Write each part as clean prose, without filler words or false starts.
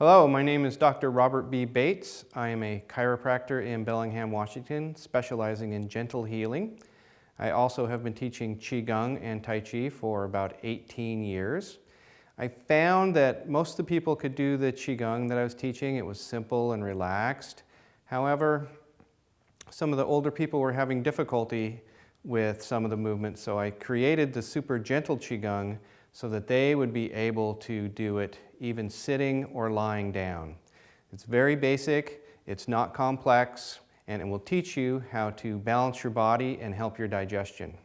Hello, my name is Dr. Robert B. Bates. I am a chiropractor in Bellingham, Washington, specializing in gentle healing. I also have been teaching Qigong and Tai Chi for about 18 years. I found that most of the people could do the Qigong that I was teaching. It was simple and relaxed. However, some of the older people were having difficulty with some of the movements, so I created the Super Gentle Qigong so that they would be able to do it even sitting or lying down. It's very basic, it's not complex, and it will teach you how to balance your body and help your digestion.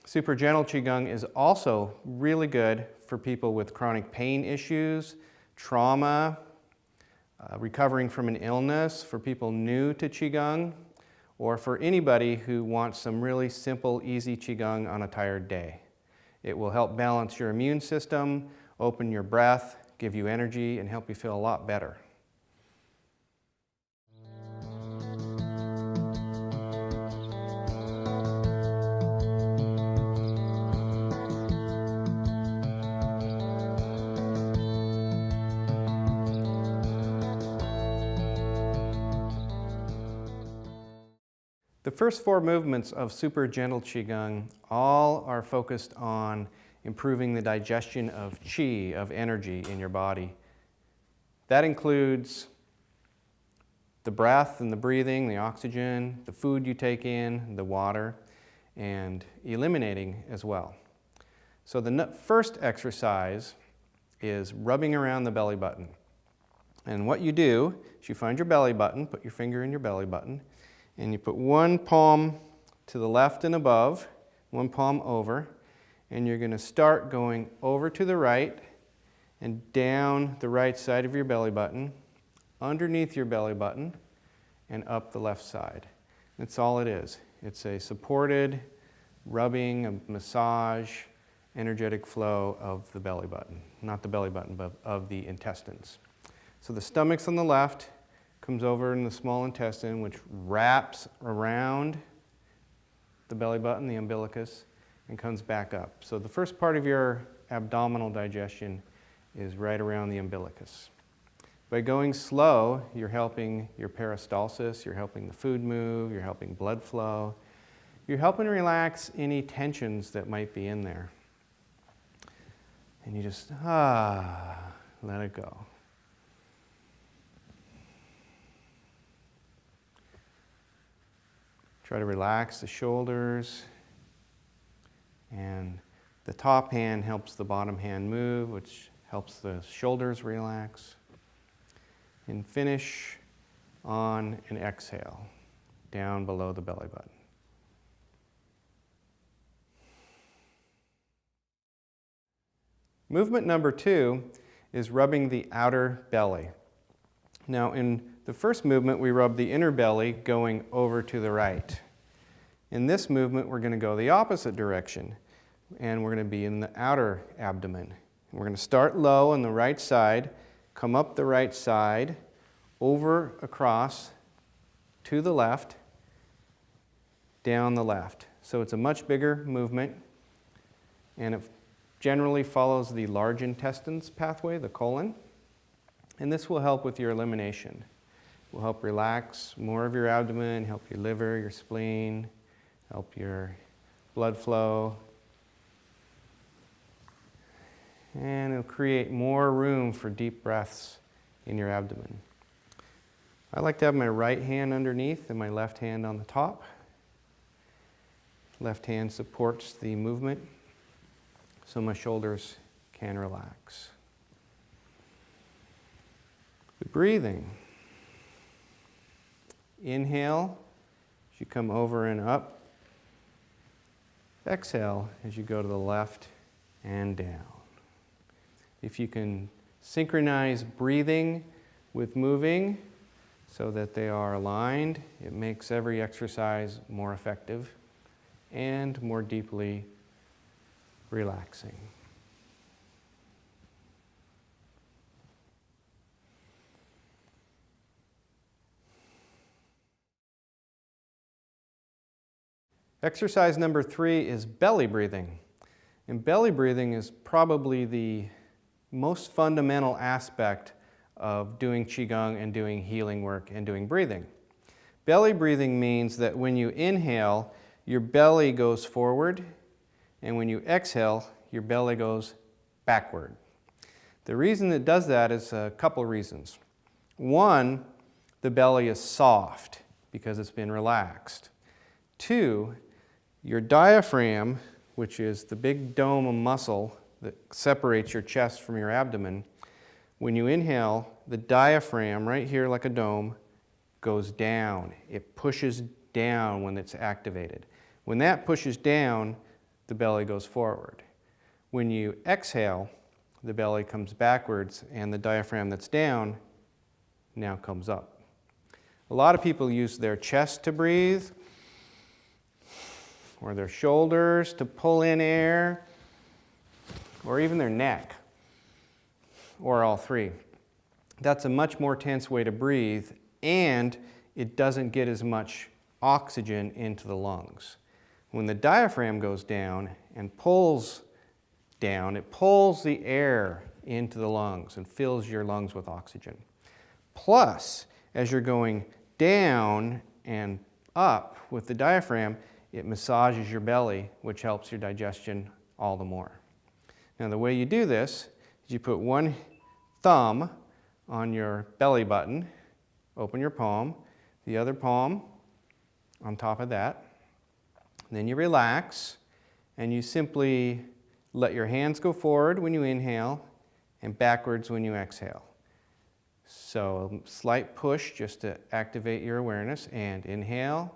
Super Gentle Qigong is also really good for people with chronic pain issues, trauma, recovering from an illness, for people new to Qigong, or for anybody who wants some really simple, easy Qigong on a tired day. It will help balance your immune system, open your breath, give you energy, and help you feel a lot better. The first 4 movements of Super Gentle Qigong all are focused on improving the digestion of qi, of energy in your body. That includes the breath and the breathing, the oxygen, the food you take in, the water, and eliminating as well. So the first exercise is rubbing around the belly button. And what you do is you find your belly button, put your finger in your belly button, and you put one palm to the left and above, one palm over, and you're going to start going over to the right and down the right side of your belly button, underneath your belly button, and up the left side. That's all it is. It's a supported rubbing, a massage, energetic flow of the belly button. Not the belly button, but of the intestines. So the stomach's on the left, comes over in the small intestine, which wraps around the belly button, the umbilicus, and comes back up. So the first part of your abdominal digestion is right around the umbilicus. By going slow, you're helping your peristalsis, you're helping the food move, you're helping blood flow, you're helping relax any tensions that might be in there. And you just, let it go. Try to relax the shoulders, and the top hand helps the bottom hand move, which helps the shoulders relax. And finish on an exhale, down below the belly button. Movement number 2 is rubbing the outer belly. Now in the first movement, we rub the inner belly going over to the right. In this movement, we're going to go the opposite direction, and we're going to be in the outer abdomen. We're going to start low on the right side, come up the right side, over across to the left, down the left. So it's a much bigger movement, and it generally follows the large intestines pathway, the colon, and this will help with your elimination. Will help relax more of your abdomen, help your liver, your spleen, help your blood flow. And it'll create more room for deep breaths in your abdomen. I like to have my right hand underneath and my left hand on the top. Left hand supports the movement so my shoulders can relax. The breathing. Inhale as you come over and up. Exhale as you go to the left and down. If you can synchronize breathing with moving so that they are aligned, it makes every exercise more effective and more deeply relaxing. Exercise number 3 is belly breathing. And belly breathing is probably the most fundamental aspect of doing Qigong and doing healing work and doing breathing. Belly breathing means that when you inhale, your belly goes forward, and when you exhale, your belly goes backward. The reason it does that is a couple reasons. One, the belly is soft because it's been relaxed. Two, your diaphragm, which is the big dome of muscle that separates your chest from your abdomen, when you inhale, the diaphragm right here like a dome goes down. It pushes down when it's activated. When that pushes down, the belly goes forward. When you exhale, the belly comes backwards and the diaphragm that's down now comes up. A lot of people use their chest to breathe or their shoulders to pull in air or even their neck or all three. That's a much more tense way to breathe, and it doesn't get as much oxygen into the lungs. When the diaphragm goes down and pulls down, it pulls the air into the lungs and fills your lungs with oxygen. Plus, as you're going down and up with the diaphragm, it massages your belly, which helps your digestion all the more. Now, the way you do this is you put one thumb on your belly button, open your palm, the other palm on top of that. Then you relax, and you simply let your hands go forward when you inhale and backwards when you exhale. So a slight push just to activate your awareness, and inhale,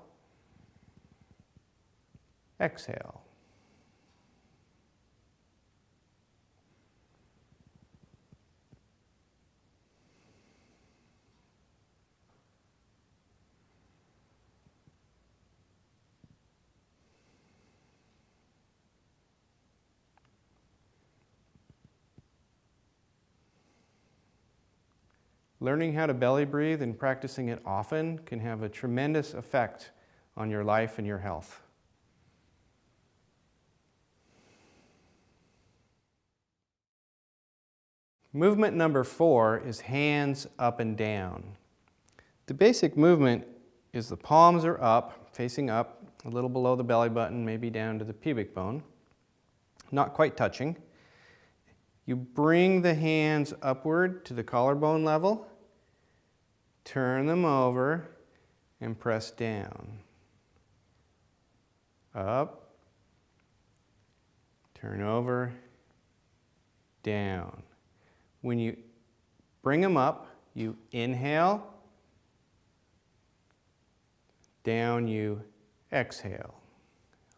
exhale. Learning how to belly breathe and practicing it often can have a tremendous effect on your life and your health. Movement number 4 is hands up and down. The basic movement is the palms are up, facing up, a little below the belly button, maybe down to the pubic bone, not quite touching. You bring the hands upward to the collarbone level, turn them over, and press down. Up, turn over, down. When you bring them up, you inhale, down you exhale.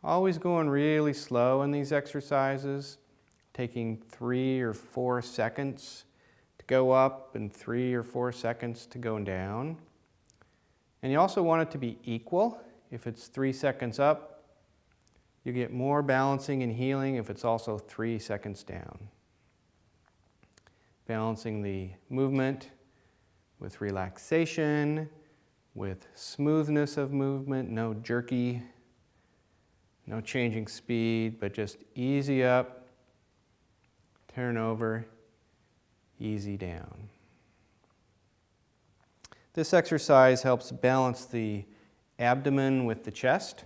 Always going really slow in these exercises, taking 3 or 4 seconds to go up and 3 or 4 seconds to go down. And you also want it to be equal. If it's 3 seconds up, you get more balancing and healing if it's also 3 seconds down. Balancing the movement with relaxation, with smoothness of movement, no jerky, no changing speed, but just easy up, turn over, easy down. This exercise helps balance the abdomen with the chest,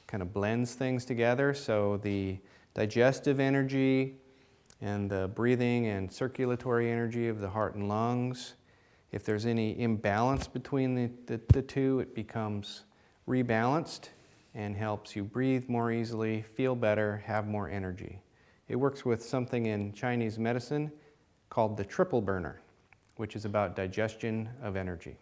kind of blends things together, so the digestive energy and the breathing and circulatory energy of the heart and lungs. If there's any imbalance between the two, it becomes rebalanced and helps you breathe more easily, feel better, have more energy. It works with something in Chinese medicine called the triple burner, which is about digestion of energy.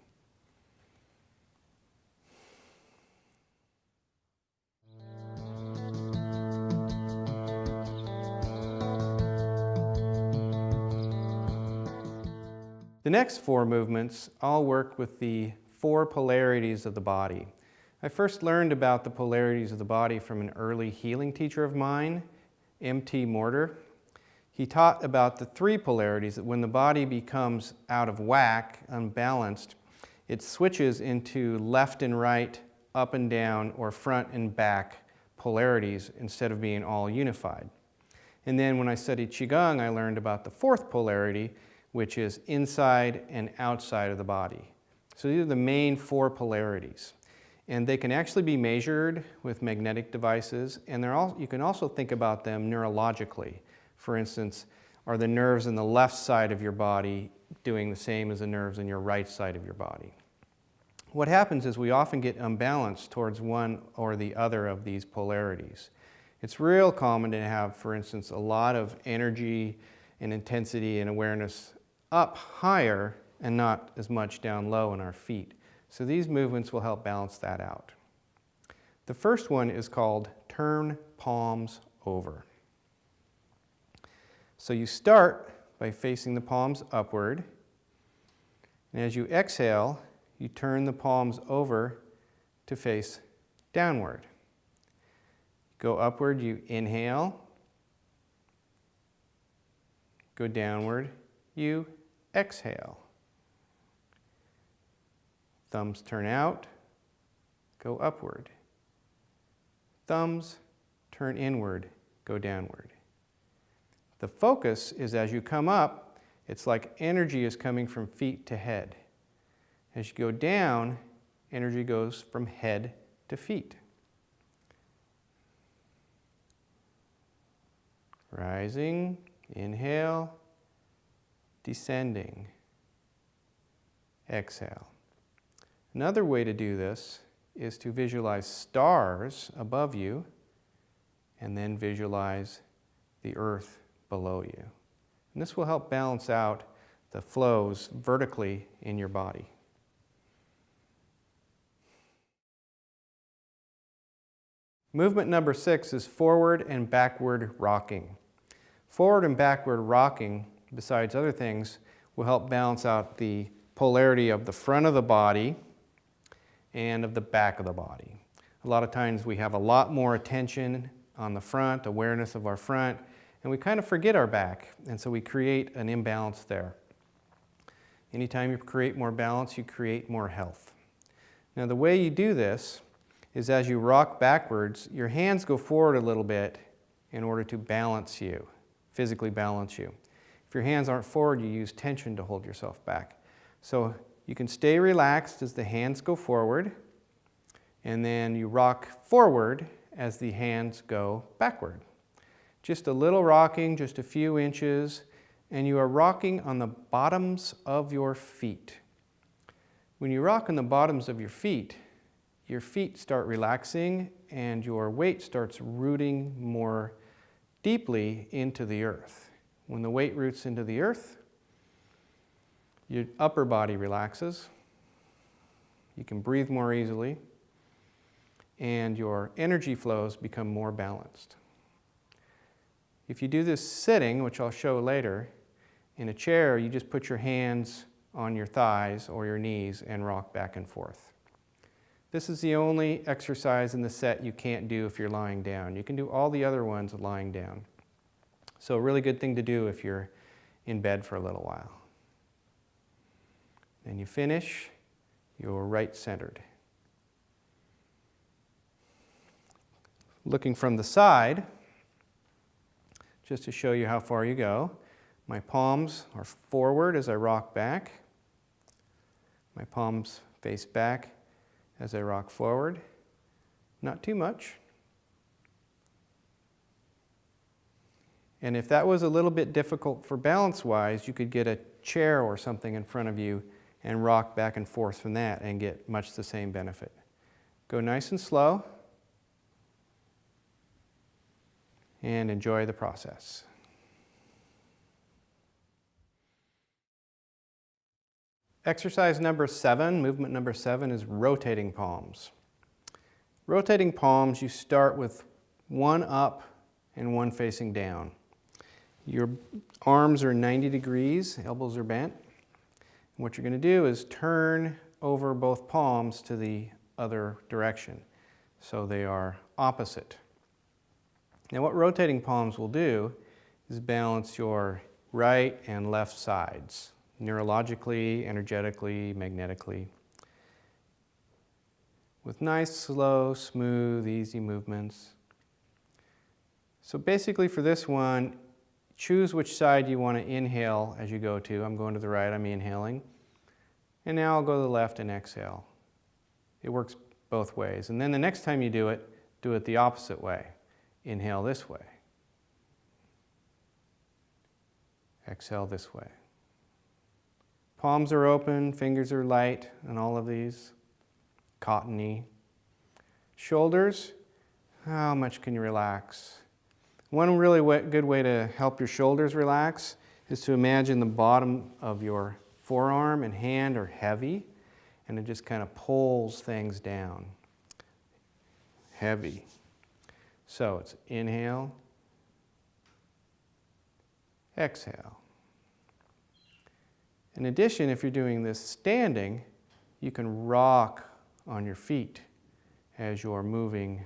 The next 4 movements all work with the 4 polarities of the body. I first learned about the polarities of the body from an early healing teacher of mine, M.T. Morter. He taught about the 3 polarities, that when the body becomes out of whack, unbalanced, it switches into left and right, up and down, or front and back polarities instead of being all unified. And then when I studied Qigong, I learned about the 4th polarity, which is inside and outside of the body. So these are the main four polarities. And they can actually be measured with magnetic devices, and you can also think about them neurologically. For instance, are the nerves in the left side of your body doing the same as the nerves in your right side of your body? What happens is we often get unbalanced towards one or the other of these polarities. It's real common to have, for instance, a lot of energy and intensity and awareness up higher and not as much down low in our feet. So these movements will help balance that out. The first one is called turn palms over. So you start by facing the palms upward, and as you exhale, you turn the palms over to face downward. Go upward, you inhale. Go downward, you exhale. Thumbs turn out, go upward. Thumbs turn inward, go downward. The focus is as you come up, it's like energy is coming from feet to head. As you go down, energy goes from head to feet. Rising, inhale, descending, exhale. Another way to do this is to visualize stars above you and then visualize the earth below you. And this will help balance out the flows vertically in your body. Movement number 6 is forward and backward rocking. Forward and backward rocking, besides other things, will help balance out the polarity of the front of the body and of the back of the body. A lot of times we have a lot more attention on the front, awareness of our front, and we kind of forget our back, and so we create an imbalance there. Anytime you create more balance, you create more health. Now the way you do this is as you rock backwards, your hands go forward a little bit in order to balance you, physically balance you. If your hands aren't forward, you use tension to hold yourself back. So you can stay relaxed as the hands go forward, and then you rock forward as the hands go backward. Just a little rocking, just a few inches, and you are rocking on the bottoms of your feet. When you rock on the bottoms of your feet start relaxing and your weight starts rooting more deeply into the earth. When the weight roots into the earth, your upper body relaxes, you can breathe more easily, and your energy flows become more balanced. If you do this sitting, which I'll show later, in a chair, you just put your hands on your thighs or your knees and rock back and forth. This is the only exercise in the set you can't do if you're lying down. You can do all the other ones lying down. So a really good thing to do if you're in bed for a little while. Then you finish, you're right-centered. Looking from the side, just to show you how far you go, my palms are forward as I rock back. My palms face back as I rock forward. Not too much. And if that was a little bit difficult for balance-wise, you could get a chair or something in front of you and rock back and forth from that and get much the same benefit. Go nice and slow and enjoy the process. Exercise number 7, movement number 7, is rotating palms. Rotating palms, you start with one up and one facing down. Your arms are 90 degrees, elbows are bent. And what you're going to do is turn over both palms to the other direction, so they are opposite. Now what rotating palms will do is balance your right and left sides, neurologically, energetically, magnetically, with nice, slow, smooth, easy movements. So basically for this one, choose which side you want to inhale as you go to. I'm going to the right, I'm inhaling. And now I'll go to the left and exhale. It works both ways. And then the next time you do it the opposite way. Inhale this way. Exhale this way. Palms are open, fingers are light on all of these, cottony. Shoulders, how much can you relax? One really good way to help your shoulders relax is to imagine the bottom of your forearm and hand are heavy, and it just kind of pulls things down. Heavy. So it's inhale, exhale. In addition, if you're doing this standing, you can rock on your feet as you're moving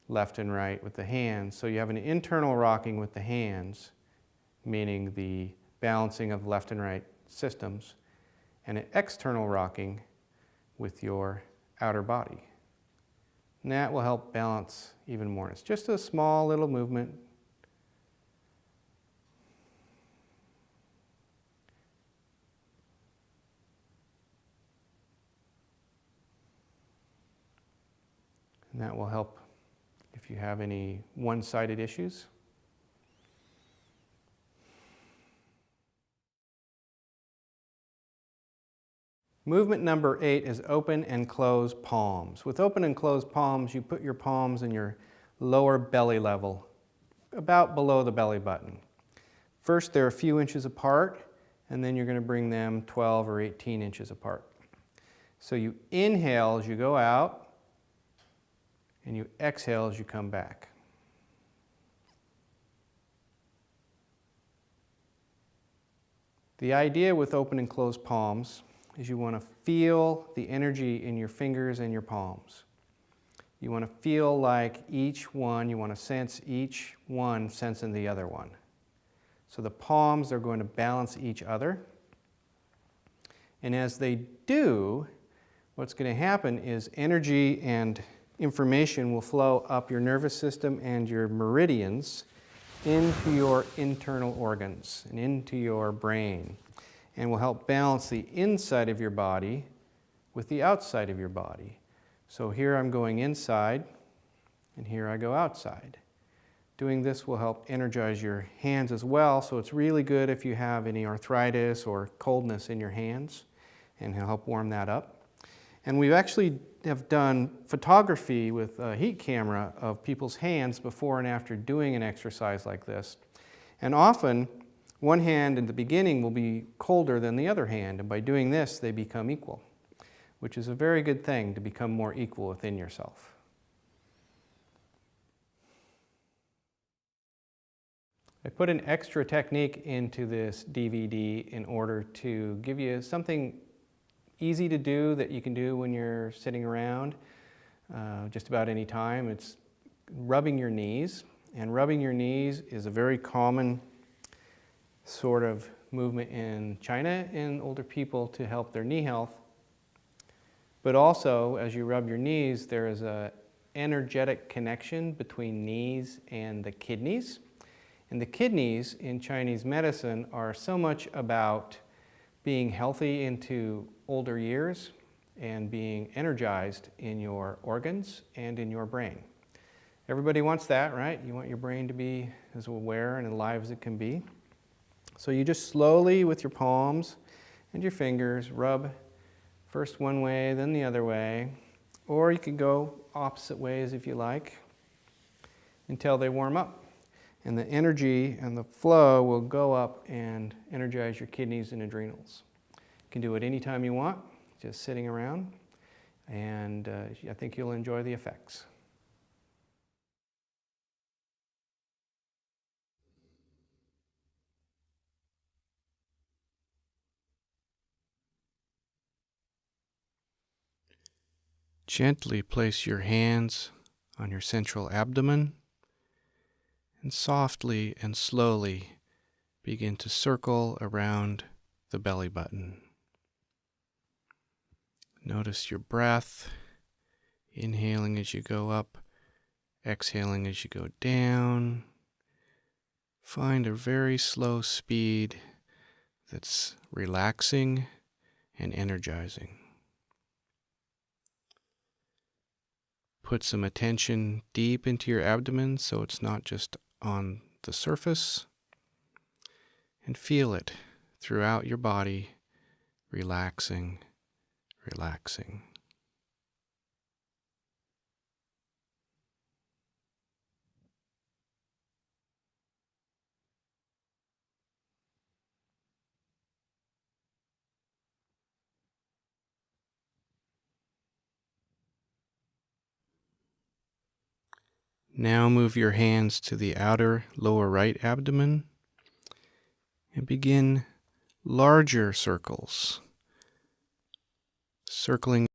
left and right with the hands. So you have an internal rocking with the hands, meaning the balancing of left and right systems, and an external rocking with your outer body. And that will help balance even more. It's just a small little movement. And that will help if you have any one-sided issues. Movement number 8 is open and close palms. With open and closed palms, you put your palms in your lower belly level, about below the belly button. First, they're a few inches apart, and then you're going to bring them 12 or 18 inches apart. So you inhale as you go out, and you exhale as you come back. The idea with open and closed palms is you want to feel the energy in your fingers and your palms. You want to feel like each one, you want to sense each one sensing the other one. So the palms are going to balance each other. And as they do, what's going to happen is energy and information will flow up your nervous system and your meridians into your internal organs and into your brain, and will help balance the inside of your body with the outside of your body. So here I'm going inside, and here I go outside. Doing this will help energize your hands as well, so it's really good if you have any arthritis or coldness in your hands, and it'll help warm that up. And we actually have done photography with a heat camera of people's hands before and after doing an exercise like this. And often, one hand in the beginning will be colder than the other hand, and by doing this, they become equal, which is a very good thing, to become more equal within yourself. I put an extra technique into this DVD in order to give you something easy to do that you can do when you're sitting around just about any time. It's rubbing your knees, and rubbing your knees is a very common sort of movement in China in older people to help their knee health. But also, as you rub your knees, there is an energetic connection between knees and the kidneys. And the kidneys in Chinese medicine are so much about being healthy into older years and being energized in your organs and in your brain. Everybody wants that, right? You want your brain to be as aware and alive as it can be. So you just slowly, with your palms and your fingers, rub first one way, then the other way, or you can go opposite ways if you like, until they warm up. And the energy and the flow will go up and energize your kidneys and adrenals. You can do it anytime you want, just sitting around, and I think you'll enjoy the effects. Gently place your hands on your central abdomen, and softly and slowly begin to circle around the belly button. Notice your breath, inhaling as you go up, exhaling as you go down. Find a very slow speed that's relaxing and energizing. Put some attention deep into your abdomen so it's not just on the surface, and feel it throughout your body, relaxing, relaxing. Now move your hands to the outer lower right abdomen and begin larger circles, circling